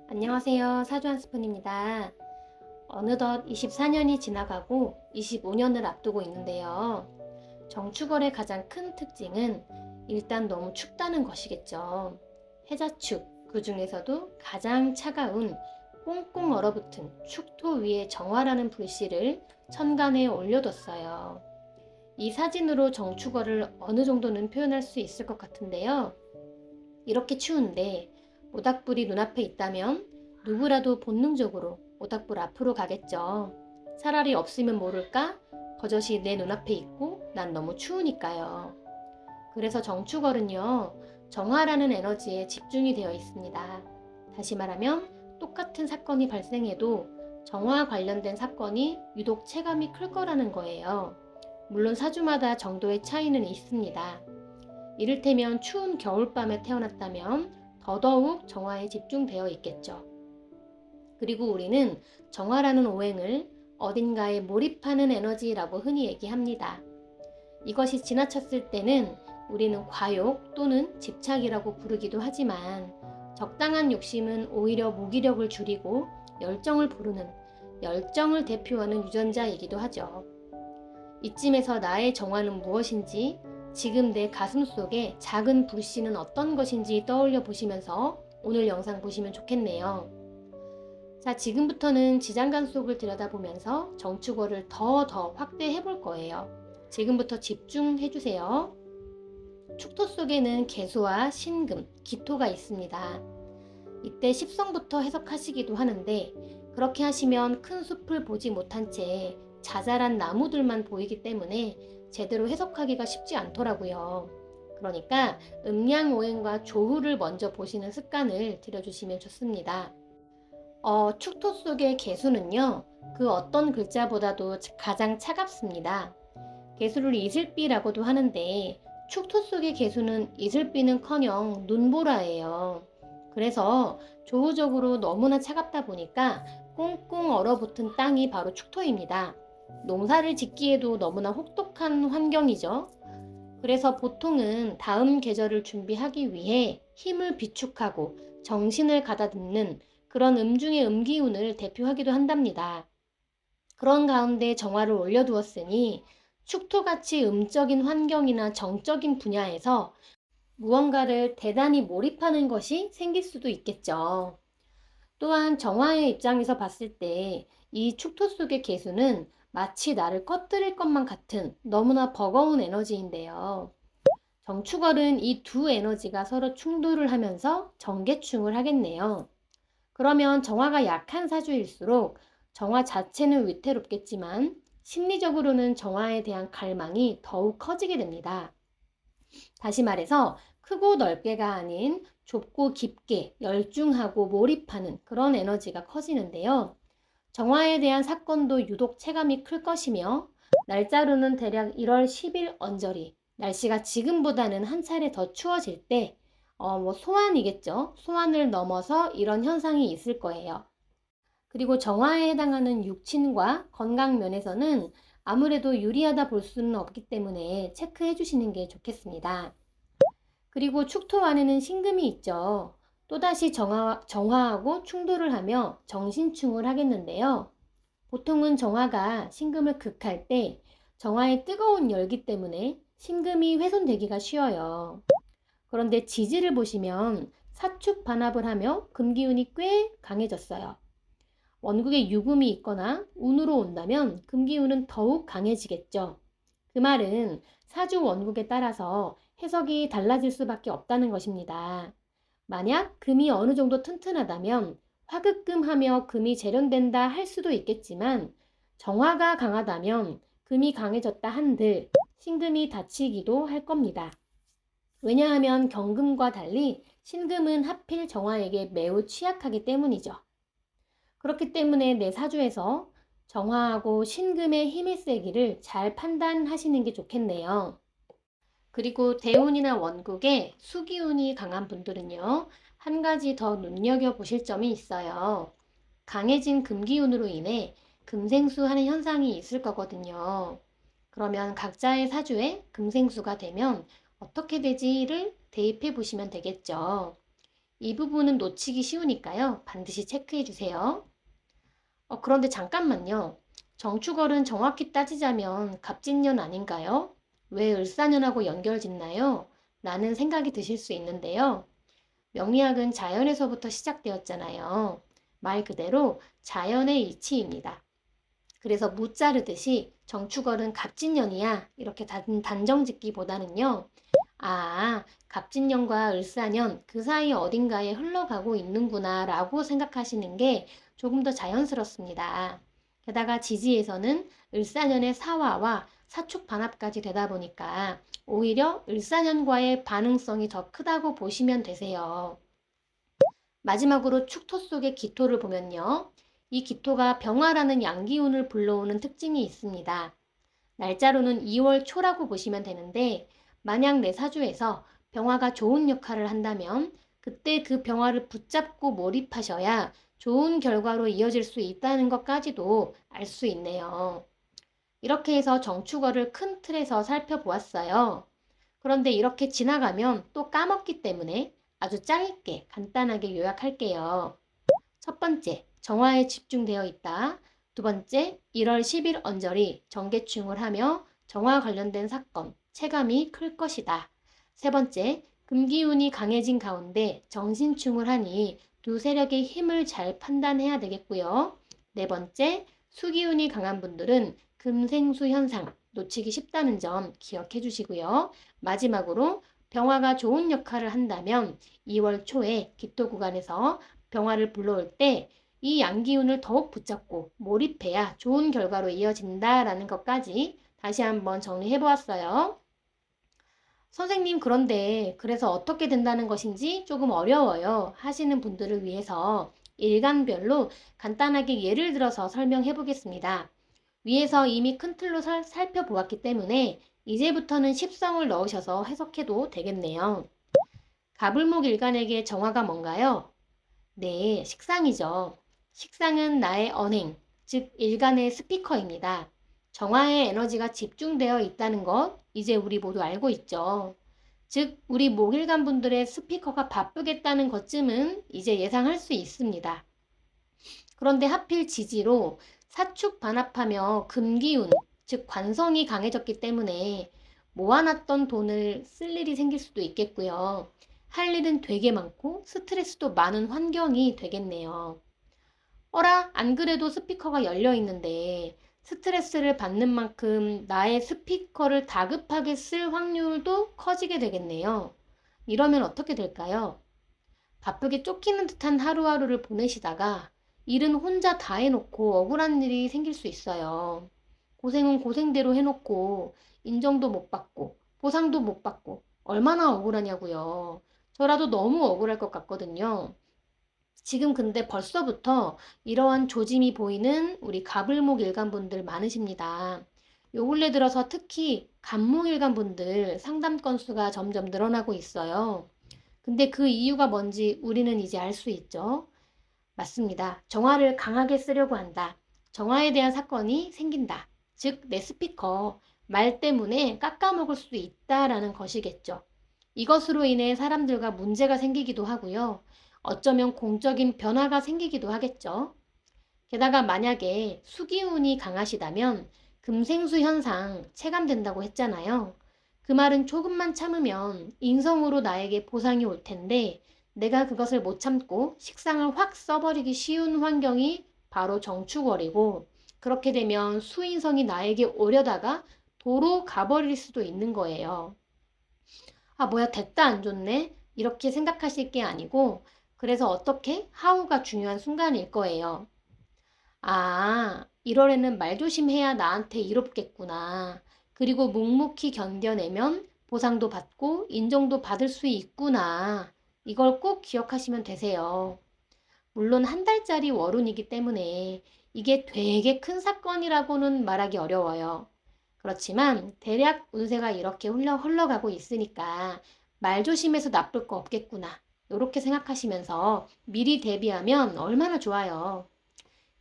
안녕하세요. 사주 한 스푼입니다. 어느덧 24년이 지나가고 25년을 앞두고 있는데요. 정축월의 가장 큰 특징은 일단 너무 춥다는 것이겠죠. 해자축, 그 중에서도 가장 차가운 꽁꽁 얼어붙은 축토 위에 정화라는 불씨를 천간에 올려뒀어요. 이 사진으로 정축월을 어느 정도는 표현할 수 있을 것 같은데요. 이렇게 추운데 모닥불이 눈앞에 있다면 누구라도 본능적으로 모닥불 앞으로 가겠죠. 차라리 없으면 모를까? 버젓이 내 눈앞에 있고 난 너무 추우니까요. 그래서 정축월은요, 정화라는 에너지에 집중이 되어 있습니다. 다시 말하면 똑같은 사건이 발생해도 정화 관련된 사건이 유독 체감이 클 거라는 거예요. 물론 사주마다 정도의 차이는 있습니다. 이를테면 추운 겨울밤에 태어났다면 더더욱 정화에 집중되어 있겠죠. 그리고 우리는 정화라는 오행을 어딘가에 몰입하는 에너지라고 흔히 얘기합니다. 이것이 지나쳤을 때는 우리는 과욕 또는 집착이라고 부르기도 하지만 적당한 욕심은 오히려 무기력을 줄이고 열정을 부르는, 열정을 대표하는 유전자이기도 하죠. 이쯤에서 나의 정화는 무엇인지, 지금 내 가슴 속에 작은 불씨는 어떤 것인지 떠올려 보시면서 오늘 영상 보시면 좋겠네요. 자, 지금부터는 지장간 속을 들여다보면서 정축월을 더 확대해 볼 거예요. 지금부터 집중해 주세요. 축토 속에는 계수와 신금, 기토가 있습니다. 이때 십성부터 해석하시기도 하는데, 그렇게 하시면 큰 숲을 보지 못한 채 자잘한 나무들만 보이기 때문에 제대로 해석하기가 쉽지 않더라고요. 그러니까 음양오행과 조후를 먼저 보시는 습관을 들여주시면 좋습니다. 축토 속의 개수는요, 그 어떤 글자보다도 가장 차갑습니다. 개수를 이슬비라고도 하는데, 축토 속의 개수는 이슬비는커녕 눈보라예요. 그래서 조후적으로 너무나 차갑다 보니까 꽁꽁 얼어붙은 땅이 바로 축토입니다. 농사를 짓기에도 너무나 혹독한 환경이죠. 그래서 보통은 다음 계절을 준비하기 위해 힘을 비축하고 정신을 가다듬는 그런 음중의 음기운을 대표하기도 한답니다. 그런 가운데 정화를 올려두었으니 축토같이 음적인 환경이나 정적인 분야에서 무언가를 대단히 몰입하는 것이 생길 수도 있겠죠. 또한 정화의 입장에서 봤을 때 이 축토 속의 개수는 마치 나를 꺼뜨릴 것만 같은 너무나 버거운 에너지인데요. 정축월은 이 두 에너지가 서로 충돌을 하면서 정계충을 하겠네요. 그러면 정화가 약한 사주일수록 정화 자체는 위태롭겠지만 심리적으로는 정화에 대한 갈망이 더욱 커지게 됩니다. 다시 말해서 크고 넓게가 아닌 좁고 깊게 열중하고 몰입하는 그런 에너지가 커지는데요. 정화에 대한 사건도 유독 체감이 클 것이며 날짜로는 대략 1월 10일 언저리, 날씨가 지금보다는 한 차례 더 추워질 때 소환이겠죠. 소환을 넘어서 이런 현상이 있을 거예요. 그리고 정화에 해당하는 육친과 건강 면에서는 아무래도 유리하다 볼 수는 없기 때문에 체크해 주시는 게 좋겠습니다. 그리고 축토 안에는 신금이 있죠. 또다시 정화하고 충돌을 하며 정신충을 하겠는데요. 보통은 정화가 신금을 극할 때 정화의 뜨거운 열기 때문에 신금이 훼손되기가 쉬워요. 그런데 지지를 보시면 사축 반합을 하며 금기운이 꽤 강해졌어요. 원국에 유금이 있거나 운으로 온다면 금기운은 더욱 강해지겠죠. 그 말은 사주 원국에 따라서 해석이 달라질 수밖에 없다는 것입니다. 만약 금이 어느 정도 튼튼하다면 화급금하며 금이 재련된다 할 수도 있겠지만 정화가 강하다면 금이 강해졌다 한들 신금이 다치기도 할 겁니다. 왜냐하면 경금과 달리 신금은 하필 정화에게 매우 취약하기 때문이죠. 그렇기 때문에 내 사주에서 정화하고 신금의 힘의 세기를 잘 판단하시는 게 좋겠네요. 그리고 대운이나 원국에 수기운이 강한 분들은요, 한 가지 더 눈여겨보실 점이 있어요. 강해진 금기운으로 인해 금생수하는 현상이 있을 거거든요. 그러면 각자의 사주에 금생수가 되면 어떻게 되지를 대입해 보시면 되겠죠. 이 부분은 놓치기 쉬우니까요. 반드시 체크해 주세요. 그런데 잠깐만요. 정축월은 정확히 따지자면 갑진년 아닌가요? 왜 을사년하고 연결짓나요? 라는 생각이 드실 수 있는데요. 명리학은 자연에서부터 시작되었잖아요. 말 그대로 자연의 이치입니다. 그래서 무 자르듯이 정축월은 갑진년이야 이렇게 단정 짓기보다는요. 갑진년과 을사년 그 사이 어딘가에 흘러가고 있는구나 라고 생각하시는 게 조금 더 자연스럽습니다. 게다가 지지에서는 을사년의 사화와 사축 반합까지 되다 보니까 오히려 을사년과의 반응성이 더 크다고 보시면 되세요. 마지막으로 축토 속의 기토를 보면요. 이 기토가 병화라는 양기운을 불러오는 특징이 있습니다. 날짜로는 2월 초라고 보시면 되는데 만약 내 사주에서 병화가 좋은 역할을 한다면 그때 그 병화를 붙잡고 몰입하셔야 좋은 결과로 이어질 수 있다는 것까지도 알 수 있네요. 이렇게 해서 정축월을 큰 틀에서 살펴보았어요. 그런데 이렇게 지나가면 또 까먹기 때문에 아주 짧게 간단하게 요약할게요. 첫 번째, 정화에 집중되어 있다. 두 번째, 1월 10일 언저리 정계충을 하며 정화 관련된 사건, 체감이 클 것이다. 세 번째, 금기운이 강해진 가운데 정신충을 하니 두 세력의 힘을 잘 판단해야 되겠고요. 네 번째, 수기운이 강한 분들은 금생수 현상 놓치기 쉽다는 점 기억해 주시고요. 마지막으로 병화가 좋은 역할을 한다면 2월 초에 기토 구간에서 병화를 불러올 때 이 양기운을 더욱 붙잡고 몰입해야 좋은 결과로 이어진다라는 것까지 다시 한번 정리해 보았어요. 선생님, 그런데 그래서 어떻게 된다는 것인지 조금 어려워요 하시는 분들을 위해서 일간별로 간단하게 예를 들어서 설명해 보겠습니다. 위에서 이미 큰 틀로 살펴보았기 때문에 이제부터는 십성을 넣으셔서 해석해도 되겠네요. 가불목 일간에게 정화가 뭔가요? 네, 식상이죠. 식상은 나의 언행, 즉 일간의 스피커입니다. 정화의 에너지가 집중되어 있다는 것, 이제 우리 모두 알고 있죠. 즉, 우리 목일간 분들의 스피커가 바쁘겠다는 것쯤은 이제 예상할 수 있습니다. 그런데 하필 지지로 사축 반합하며 금기운, 즉 관성이 강해졌기 때문에 모아놨던 돈을 쓸 일이 생길 수도 있겠고요. 할 일은 되게 많고 스트레스도 많은 환경이 되겠네요. 안 그래도 스피커가 열려 있는데 스트레스를 받는 만큼 나의 스피커를 다급하게 쓸 확률도 커지게 되겠네요. 이러면 어떻게 될까요? 바쁘게 쫓기는 듯한 하루하루를 보내시다가 일은 혼자 다 해놓고 억울한 일이 생길 수 있어요. 고생은 고생대로 해놓고 인정도 못 받고 보상도 못 받고 얼마나 억울하냐고요. 저라도 너무 억울할 것 같거든요. 지금 근데 벌써부터 이러한 조짐이 보이는 우리 가불목 일간분들 많으십니다. 요 근래 들어서 특히 간목 일간분들 상담 건수가 점점 늘어나고 있어요. 근데 그 이유가 뭔지 우리는 이제 알 수 있죠. 맞습니다. 정화를 강하게 쓰려고 한다. 정화에 대한 사건이 생긴다. 즉, 내 스피커, 말 때문에 깎아먹을 수 있다라는 것이겠죠. 이것으로 인해 사람들과 문제가 생기기도 하고요. 어쩌면 공적인 변화가 생기기도 하겠죠. 게다가 만약에 수기운이 강하시다면 금생수 현상 체감된다고 했잖아요. 그 말은 조금만 참으면 인성으로 나에게 보상이 올 텐데 내가 그것을 못 참고 식상을 확 써버리기 쉬운 환경이 바로 정축월이고 그렇게 되면 수인성이 나에게 오려다가 도로 가버릴 수도 있는 거예요. 뭐야 됐다 안 좋네 이렇게 생각하실 게 아니고 그래서 어떻게 하우가 중요한 순간일 거예요. 1월에는 말 조심해야 나한테 이롭겠구나. 그리고 묵묵히 견뎌내면 보상도 받고 인정도 받을 수 있구나. 이걸 꼭 기억하시면 되세요. 물론 한 달짜리 월운이기 때문에 이게 되게 큰 사건이라고는 말하기 어려워요. 그렇지만 대략 운세가 이렇게 흘러가고 있으니까 말 조심해서 나쁠 거 없겠구나. 이렇게 생각하시면서 미리 대비하면 얼마나 좋아요.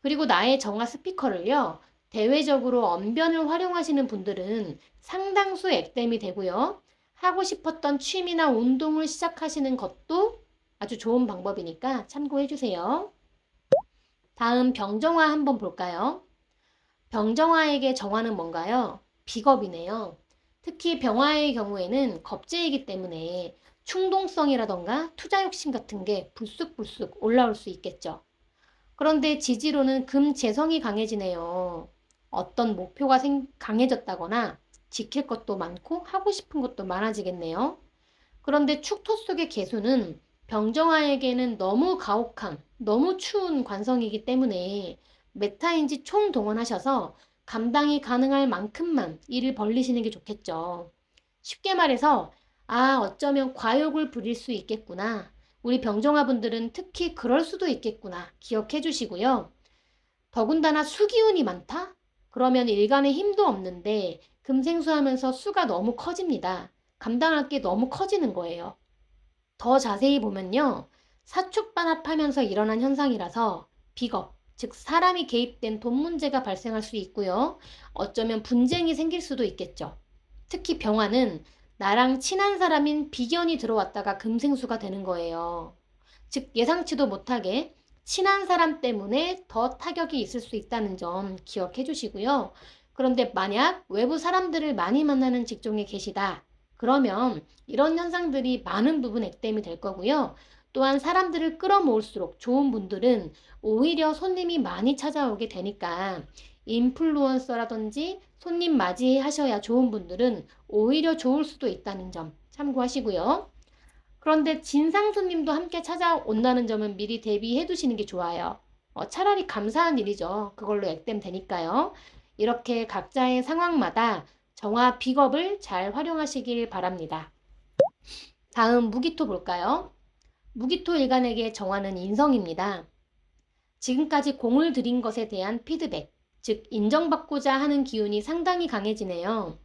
그리고 나의 정화 스피커를요, 대외적으로 언변을 활용하시는 분들은 상당수 액땜이 되고요. 하고 싶었던 취미나 운동을 시작하시는 것도 아주 좋은 방법이니까 참고해 주세요. 다음 병정화 한번 볼까요? 병정화에게 정화는 뭔가요? 비겁이네요. 특히 병화의 경우에는 겁재이기 때문에 충동성이라던가 투자 욕심 같은 게 불쑥불쑥 올라올 수 있겠죠. 그런데 지지로는 금재성이 강해지네요. 어떤 목표가 강해졌다거나 지킬 것도 많고 하고 싶은 것도 많아지겠네요. 그런데 축토 속의 개수는 병정화에게는 너무 가혹한, 너무 추운 관성이기 때문에 메타인지 총동원하셔서 감당이 가능할 만큼만 일을 벌리시는 게 좋겠죠. 쉽게 말해서, 아, 어쩌면 과욕을 부릴 수 있겠구나. 우리 병정화 분들은 특히 그럴 수도 있겠구나. 기억해 주시고요. 더군다나 수기운이 많다? 그러면 일간에 힘도 없는데 금생수하면서 수가 너무 커집니다. 감당할 게 너무 커지는 거예요. 더 자세히 보면요. 사축반합하면서 일어난 현상이라서 비겁, 즉 사람이 개입된 돈 문제가 발생할 수 있고요. 어쩌면 분쟁이 생길 수도 있겠죠. 특히 병화는 나랑 친한 사람인 비견이 들어왔다가 금생수가 되는 거예요. 즉 예상치도 못하게 친한 사람 때문에 더 타격이 있을 수 있다는 점 기억해 주시고요. 그런데 만약 외부 사람들을 많이 만나는 직종에 계시다. 그러면 이런 현상들이 많은 부분 액땜이 될 거고요. 또한 사람들을 끌어모을수록 좋은 분들은 오히려 손님이 많이 찾아오게 되니까 인플루언서라든지 손님 맞이하셔야 좋은 분들은 오히려 좋을 수도 있다는 점 참고하시고요. 그런데 진상 손님도 함께 찾아온다는 점은 미리 대비해 두시는 게 좋아요. 차라리 감사한 일이죠. 그걸로 액땜 되니까요. 이렇게 각자의 상황마다 정화 비겁을 잘 활용하시길 바랍니다. 다음 무기토 볼까요? 무기토 일간에게 정화는 인성입니다. 지금까지 공을 들인 것에 대한 피드백, 즉 인정받고자 하는 기운이 상당히 강해지네요.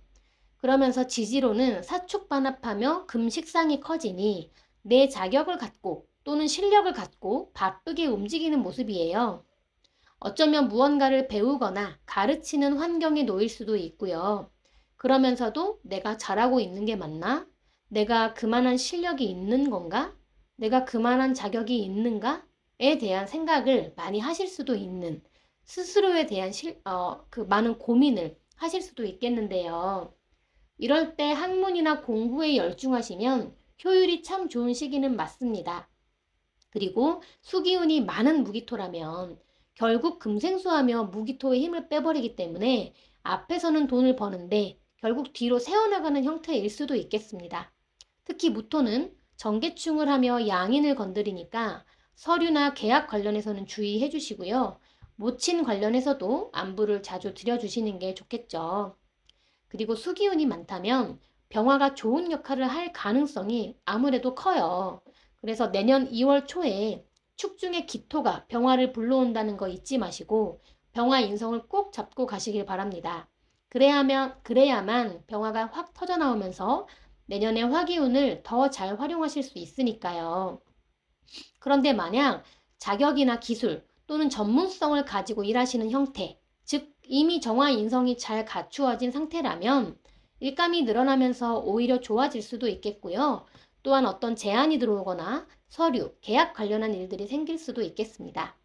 그러면서 지지로는 사축반합하며 금식상이 커지니 내 자격을 갖고 또는 실력을 갖고 바쁘게 움직이는 모습이에요. 어쩌면 무언가를 배우거나 가르치는 환경에 놓일 수도 있고요. 그러면서도 내가 잘하고 있는 게 맞나? 내가 그만한 실력이 있는 건가? 내가 그만한 자격이 있는가?에 대한 생각을 많이 하실 수도 있는 스스로에 대한 그 많은 고민을 하실 수도 있겠는데요. 이럴 때 학문이나 공부에 열중하시면 효율이 참 좋은 시기는 맞습니다. 그리고 수기운이 많은 무기토라면 결국 금생수하며 무기토의 힘을 빼버리기 때문에 앞에서는 돈을 버는데 결국 뒤로 새어나가는 형태일 수도 있겠습니다. 특히 무토는 정계충을 하며 양인을 건드리니까 서류나 계약 관련해서는 주의해 주시고요. 모친 관련해서도 안부를 자주 드려주시는 게 좋겠죠. 그리고 수기운이 많다면 병화가 좋은 역할을 할 가능성이 아무래도 커요. 그래서 내년 2월 초에 축중의 기토가 병화를 불러온다는 거 잊지 마시고 병화 인성을 꼭 잡고 가시길 바랍니다. 그래야만 병화가 확 터져 나오면서 내년에 화기운을 더 잘 활용하실 수 있으니까요. 그런데 만약 자격이나 기술 또는 전문성을 가지고 일하시는 형태, 즉 이미 정화 인성이 잘 갖추어진 상태라면 일감이 늘어나면서 오히려 좋아질 수도 있겠고요. 또한 어떤 제안이 들어오거나 서류, 계약 관련한 일들이 생길 수도 있겠습니다.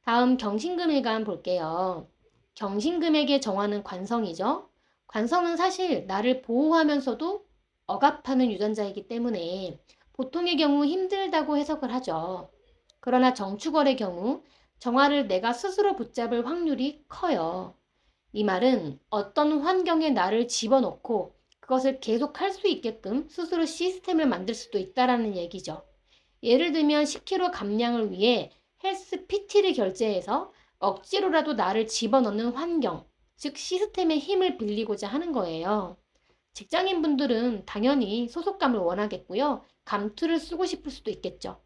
다음 경신금일간 볼게요. 경신금에게 정하는 관성이죠. 관성은 사실 나를 보호하면서도 억압하는 유전자이기 때문에 보통의 경우 힘들다고 해석을 하죠. 그러나 정축월의 경우 정화를 내가 스스로 붙잡을 확률이 커요. 이 말은 어떤 환경에 나를 집어넣고 그것을 계속 할 수 있게끔 스스로 시스템을 만들 수도 있다라는 얘기죠. 예를 들면 10kg 감량을 위해 헬스 PT를 결제해서 억지로라도 나를 집어넣는 환경, 즉 시스템의 힘을 빌리고자 하는 거예요. 직장인분들은 당연히 소속감을 원하겠고요. 감투를 쓰고 싶을 수도 있겠죠.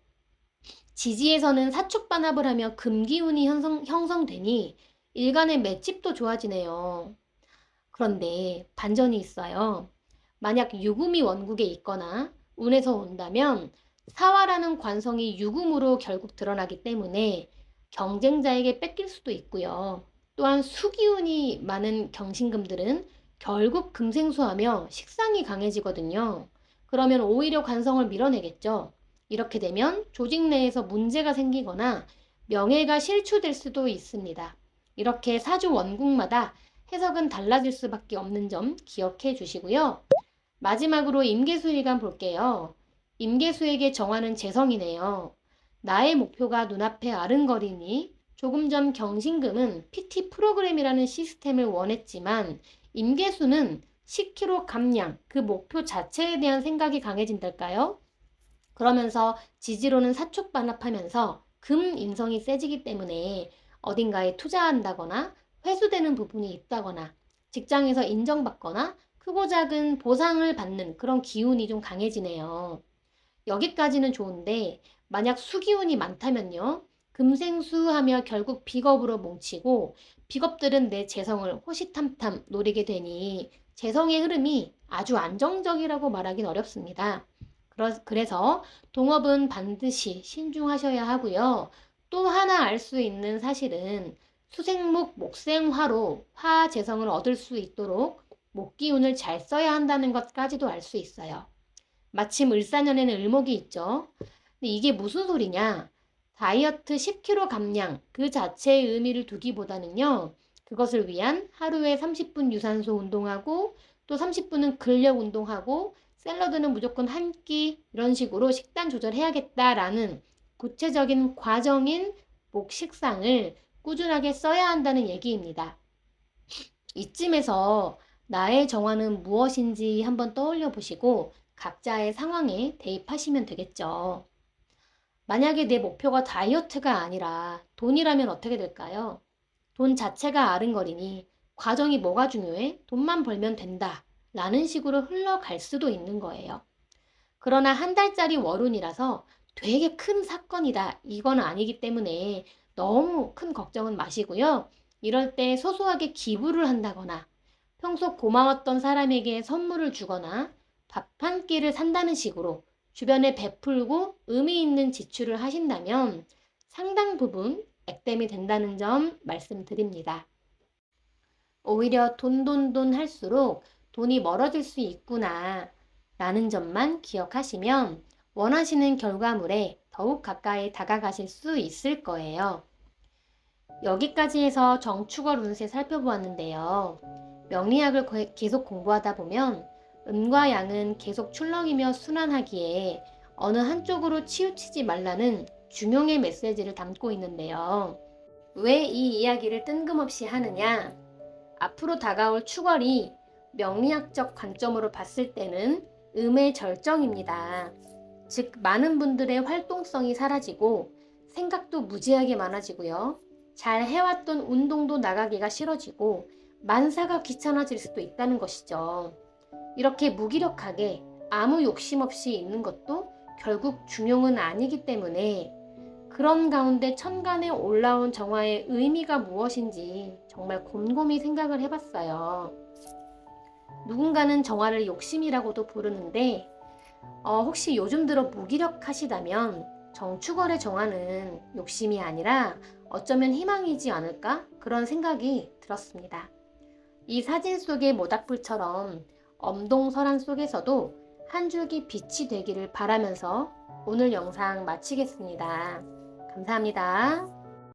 지지에서는 사축반합을 하며 금기운이 형성되니 일간의 맷집도 좋아지네요. 그런데 반전이 있어요. 만약 유금이 원국에 있거나 운에서 온다면 사화라는 관성이 유금으로 결국 드러나기 때문에 경쟁자에게 뺏길 수도 있고요. 또한 수기운이 많은 경신금들은 결국 금생수하며 식상이 강해지거든요. 그러면 오히려 관성을 밀어내겠죠. 이렇게 되면 조직 내에서 문제가 생기거나 명예가 실추될 수도 있습니다. 이렇게 사주 원국마다 해석은 달라질 수밖에 없는 점 기억해 주시고요. 마지막으로 임계수일간 볼게요. 임계수에게 정화는 재성이네요. 나의 목표가 눈앞에 아른거리니 조금 전 경신금은 PT 프로그램이라는 시스템을 원했지만 임계수는 10kg 감량, 그 목표 자체에 대한 생각이 강해진달까요? 그러면서 지지로는 사축반합하면서 금 인성이 세지기 때문에 어딘가에 투자한다거나 회수되는 부분이 있다거나 직장에서 인정받거나 크고 작은 보상을 받는 그런 기운이 좀 강해지네요. 여기까지는 좋은데 만약 수기운이 많다면요. 금생수하며 결국 비겁으로 뭉치고 비겁들은 내 재성을 호시탐탐 노리게 되니 재성의 흐름이 아주 안정적이라고 말하긴 어렵습니다. 그래서 동업은 반드시 신중하셔야 하고요. 또 하나 알 수 있는 사실은 수생목 목생화로 화재성을 얻을 수 있도록 목기운을 잘 써야 한다는 것까지도 알 수 있어요. 마침 을사년에는 을목이 있죠. 근데 이게 무슨 소리냐? 다이어트 10kg 감량 그 자체의 의미를 두기보다는요. 그것을 위한 하루에 30분 유산소 운동하고 또 30분은 근력 운동하고 샐러드는 무조건 한 끼 이런 식으로 식단 조절해야겠다라는 구체적인 과정인 목식상을 꾸준하게 써야 한다는 얘기입니다. 이쯤에서 나의 정화는 무엇인지 한번 떠올려 보시고 각자의 상황에 대입하시면 되겠죠. 만약에 내 목표가 다이어트가 아니라 돈이라면 어떻게 될까요? 돈 자체가 아른거리니 과정이 뭐가 중요해? 돈만 벌면 된다. 라는 식으로 흘러갈 수도 있는 거예요. 그러나 한 달짜리 월운이라서 되게 큰 사건이다. 이건 아니기 때문에 너무 큰 걱정은 마시고요. 이럴 때 소소하게 기부를 한다거나 평소 고마웠던 사람에게 선물을 주거나 밥 한 끼를 산다는 식으로 주변에 베풀고 의미 있는 지출을 하신다면 상당 부분 액땜이 된다는 점 말씀드립니다. 오히려 돈 할수록 돈이 멀어질 수 있구나 라는 점만 기억하시면 원하시는 결과물에 더욱 가까이 다가가실 수 있을 거예요. 여기까지 해서 정축월 운세 살펴보았는데요. 명리학을 계속 공부하다 보면 음과 양은 계속 출렁이며 순환하기에 어느 한쪽으로 치우치지 말라는 중용의 메시지를 담고 있는데요. 왜 이 이야기를 뜬금없이 하느냐? 앞으로 다가올 축월이 명리학적 관점으로 봤을 때는 음의 절정입니다. 즉 많은 분들의 활동성이 사라지고 생각도 무지하게 많아지고요. 잘 해왔던 운동도 나가기가 싫어지고 만사가 귀찮아질 수도 있다는 것이죠. 이렇게 무기력하게 아무 욕심 없이 있는 것도 결국 중용은 아니기 때문에 그런 가운데 천간에 올라온 정화의 의미가 무엇인지 정말 곰곰이 생각을 해봤어요. 누군가는 정화를 욕심이라고도 부르는데 혹시 요즘 들어 무기력하시다면 정축월의 정화는 욕심이 아니라 어쩌면 희망이지 않을까? 그런 생각이 들었습니다. 이 사진 속의 모닥불처럼 엄동설한 속에서도 한 줄기 빛이 되기를 바라면서 오늘 영상 마치겠습니다. 감사합니다.